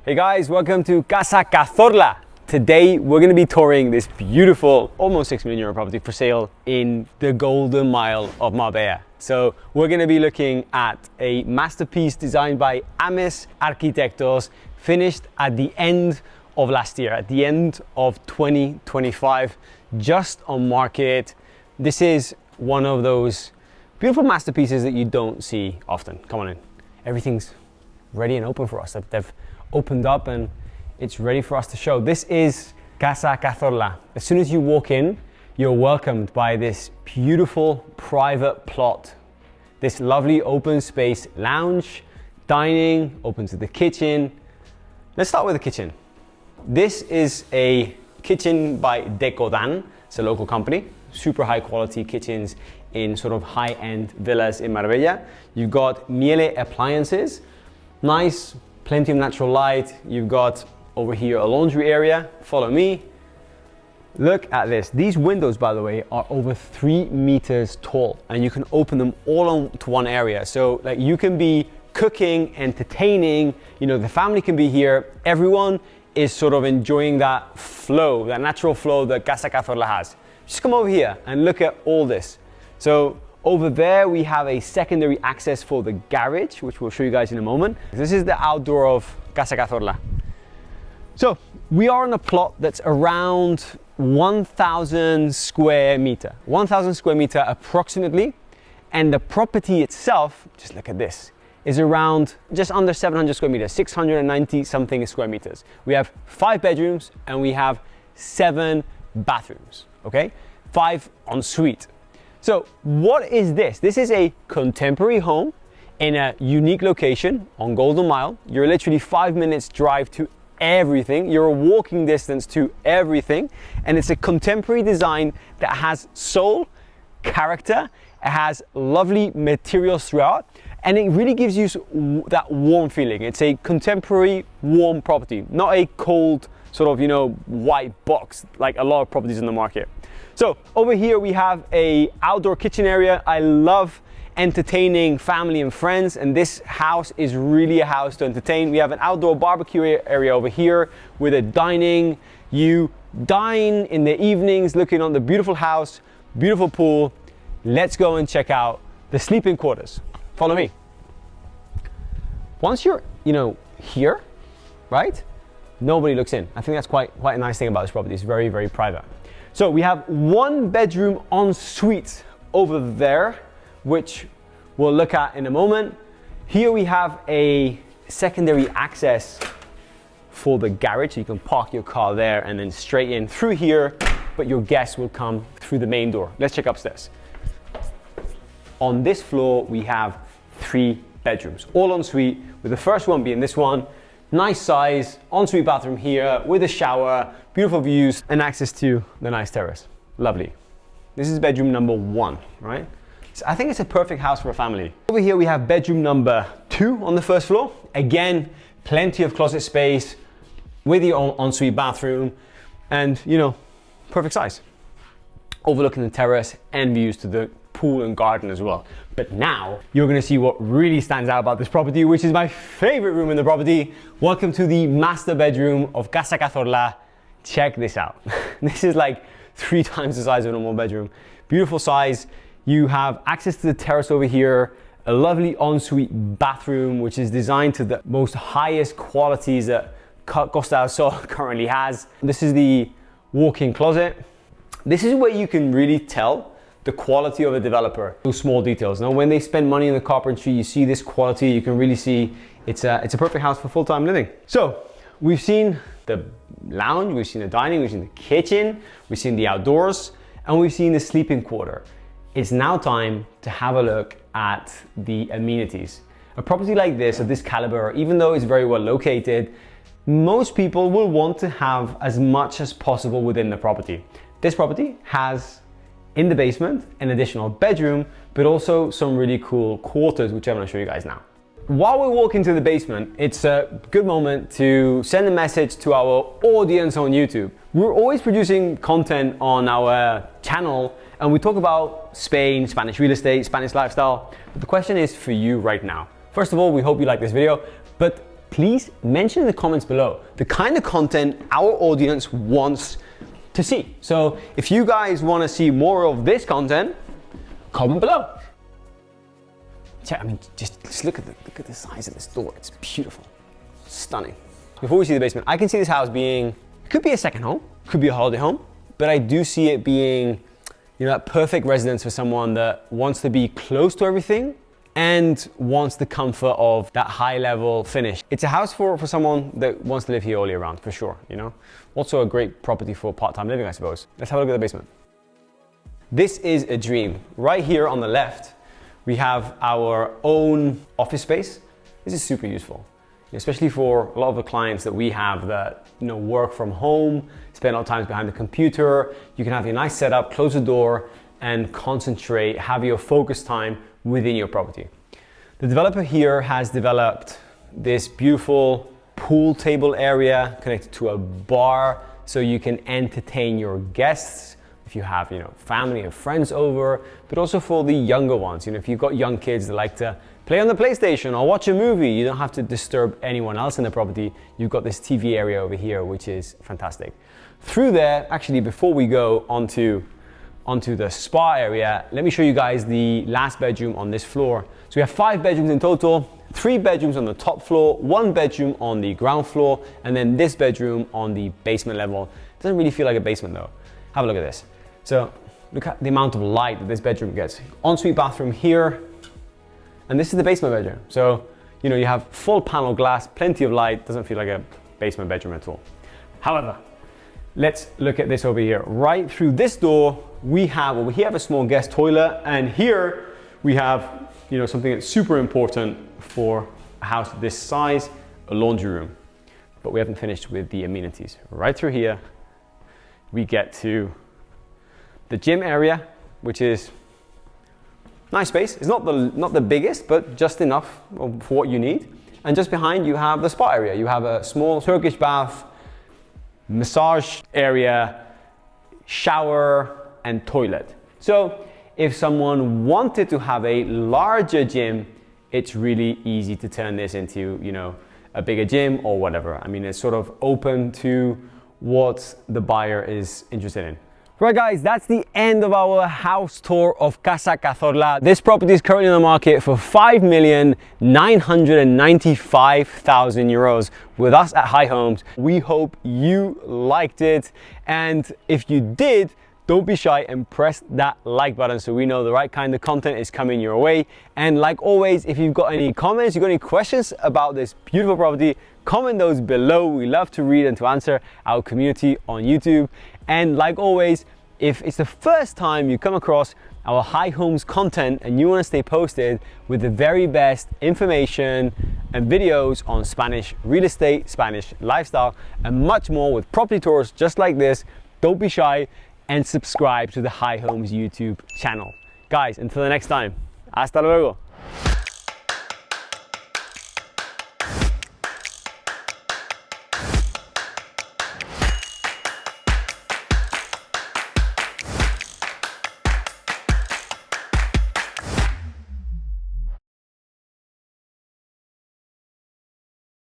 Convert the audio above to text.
Hey guys, welcome to Casa Cazorla. Today we're going to be touring this beautiful, almost €6 million property for sale in the Golden Mile of Marbella. So we're going to be looking at a masterpiece designed by Ames Arquitectos, finished at the end of last year, at the end of 2025, just on market. This is one of those beautiful masterpieces that you don't see often. Come on in. Everything's ready and open for us. They've opened up and it's ready for us to show. This is Casa Cazorla. As soon as you walk in, you're welcomed by this beautiful private plot. This lovely open space lounge, dining, open to the kitchen. Let's start with the kitchen. This is a kitchen by Decodan. It's a local company. Super high quality kitchens in sort of high-end villas in Marbella. You've got Miele appliances. Nice, plenty of natural light. You've got over here a laundry area. Follow me. Look at this. These windows, by the way, are over 3 meters tall and you can open them all onto one area. So like you can be cooking, entertaining, you know, the family can be here. Everyone is sort of enjoying that flow, that natural flow that Casa Cazorla has. Just come over here and look at all this. So over there, we have a secondary access for the garage, which we'll show you guys in a moment. This is the outdoor of Casa Cazorla. So we are on a plot that's around 1,000 square meter, 1,000 square meter approximately. And the property itself, just look at this, is around just under 700 square meters, 690 something square meters. We have 5 bedrooms and we have 7 bathrooms, okay? 5 en suite. So what is this? This is a contemporary home in a unique location on Golden Mile. You're literally 5 minutes drive to everything. You're a walking distance to everything. And it's a contemporary design that has soul, character. It has lovely materials throughout. And it really gives you that warm feeling. It's a contemporary warm property, not a cold sort of, you know, white box like a lot of properties in the market. So over here we have a outdoor kitchen area. I love entertaining family and friends, and this house is really a house to entertain. We have an outdoor barbecue area over here with a dining. You dine in the evenings looking on the beautiful house, beautiful pool. Let's go and check out the sleeping quarters. Follow me. Once you're, you know, here, right? Nobody looks in. I think that's quite a nice thing about this property. It's very, very private. So we have 1 bedroom en suite over there, which we'll look at in a moment. Here we have a secondary access for the garage. So you can park your car there and then straight in through here, but your guests will come through the main door. Let's check upstairs. On this floor, we have 3 bedrooms, all en suite, with the first one being this one. Nice size, ensuite bathroom here with a shower, beautiful views, and access to the nice terrace. Lovely. This is bedroom number 1, right? So I think it's a perfect house for a family. Over here we have bedroom number 2 on the first floor. Again, plenty of closet space with your ensuite bathroom and, you know, perfect size. Overlooking the terrace and views to the pool and garden as well. But now you're gonna see what really stands out about this property, which is my favorite room in the property. Welcome to the master bedroom of Casa Cazorla. Check this out. This is like 3 times the size of a normal bedroom. Beautiful size. You have access to the terrace over here, a lovely ensuite bathroom, which is designed to the most highest qualities that Costa del Sol currently has. This is the walk-in closet. This is where you can really tell the quality of a developer. Those small details. Now, when they spend money in the carpentry, you see this quality. You can really see it's a perfect house for full-time living. So we've seen the lounge, we've seen the dining, we've seen the kitchen, we've seen the outdoors, and we've seen the sleeping quarter. It's now time to have a look at the amenities. A property like this, of this caliber, even though it's very well located, most people will want to have as much as possible within the property. This property has in the basement an additional bedroom, but also some really cool quarters, which I'm gonna show you guys now. While we walk into the basement, it's a good moment to send a message to our audience on YouTube. We're always producing content on our channel and we talk about Spain, Spanish real estate, Spanish lifestyle. But the question is for you right now. First of all, we hope you like this video, but please mention in the comments below the kind of content our audience wants to see. So if you guys want to see more of this content, comment below. I mean, just look at the size of this door. It's beautiful, stunning. Before we see the basement, I can see this house being, could be a second home, could be a holiday home, but I do see it being, you know, that perfect residence for someone that wants to be close to everything and wants the comfort of that high level finish. It's a house for someone that wants to live here all year round, for sure, you know? Also a great property for part-time living, I suppose. Let's have a look at the basement. This is a dream. Right here on the left, we have our own office space. This is super useful, especially for a lot of the clients that we have that, you know, work from home, spend a lot of time behind the computer. You can have your nice setup, close the door, and concentrate, have your focus time within your property. The developer here has developed this beautiful pool table area connected to a bar so you can entertain your guests if you have, you know, family and friends over, but also for the younger ones. You know, if you've got young kids that like to play on the PlayStation or watch a movie, you don't have to disturb anyone else in the property. You've got this TV area over here, which is fantastic. Through there, actually, before we go onto the spa area, let me show you guys the last bedroom on this floor. So we have 5 bedrooms in total, 3 bedrooms on the top floor, 1 bedroom on the ground floor, and then this bedroom on the basement level. It doesn't really feel like a basement though. Have a look at this. So look at the amount of light that this bedroom gets. Ensuite bathroom here, and this is the basement bedroom. So, you know, you have full panel glass, plenty of light, doesn't feel like a basement bedroom at all. However, let's look at this over here. Right through this door, we have a small guest toilet, and here we have, you know, something that's super important for a house this size, a laundry room. But we haven't finished with the amenities. Right through here, we get to the gym area, which is nice space. It's not the biggest, but just enough for what you need. And just behind you have the spa area. You have a small Turkish bath, massage area, shower, and toilet. So if someone wanted to have a larger gym, it's really easy to turn this into, you know, a bigger gym or whatever. I mean, it's sort of open to what the buyer is interested in. Right guys, that's the end of our house tour of Casa Cazorla. This property is currently on the market for 5,995,000 euros with us at High Homes. We hope you liked it, and if you did, don't be shy and press that like button so we know the right kind of content is coming your way. And like always, if you've got any comments, you've got any questions about this beautiful property, comment those below. We love to read and to answer our community on YouTube. And like always, if it's the first time you come across our High Homes content and you want to stay posted with the very best information and videos on Spanish real estate, Spanish lifestyle, and much more with property tours just like this, don't be shy and subscribe to the High Homes YouTube channel. Guys, until the next time, hasta luego.